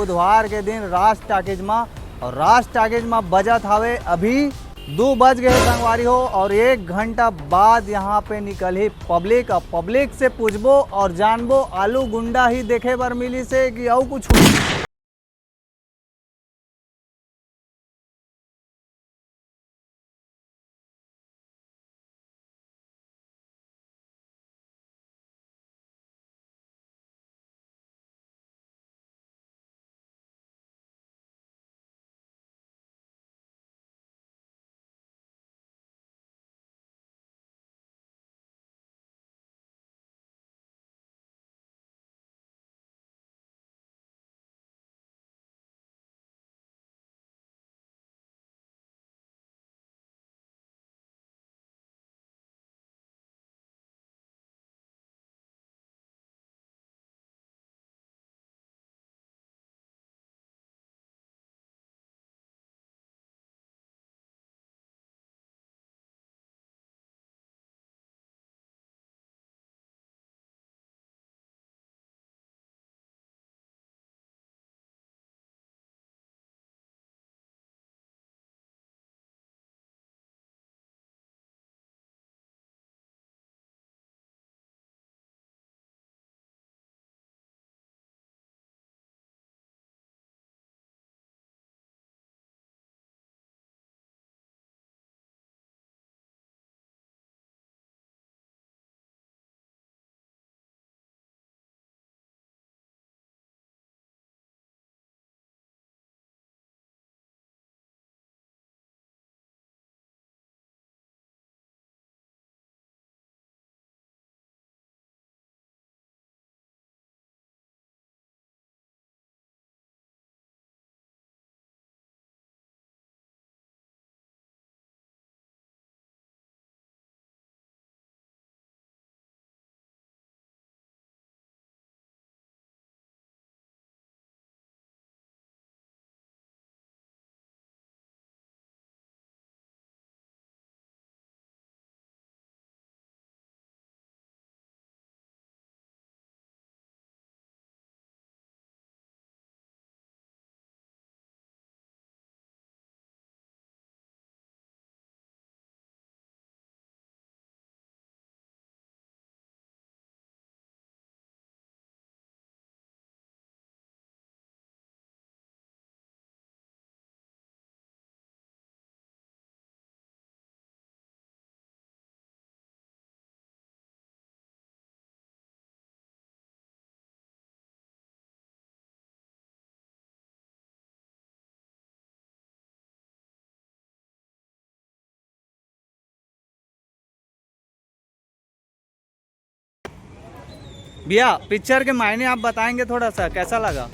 बुधवार के दिन राज टाकीज में, और राज टाकीज में बजत हवे अभी 2 बज गए संगवारी हो, और 1 घंटा बाद यहाँ पे निकल ही पब्लिक। अब पब्लिक से पूछबो और जानबो आलू गुंडा ही देखे बर मिली से कि और कुछ। भैया पिक्चर के मायने आप बताएंगे थोड़ा सा, कैसा लगा?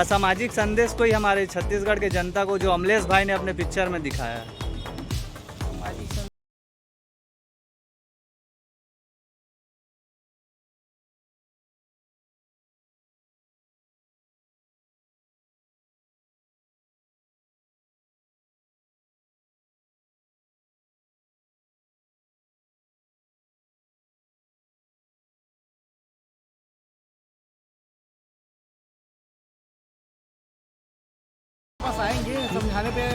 सामाजिक संदेश कोई हमारे छत्तीसगढ़ के जनता को जो अमलेश भाई ने अपने पिक्चर में दिखाया है। आएंगे समझाने पे।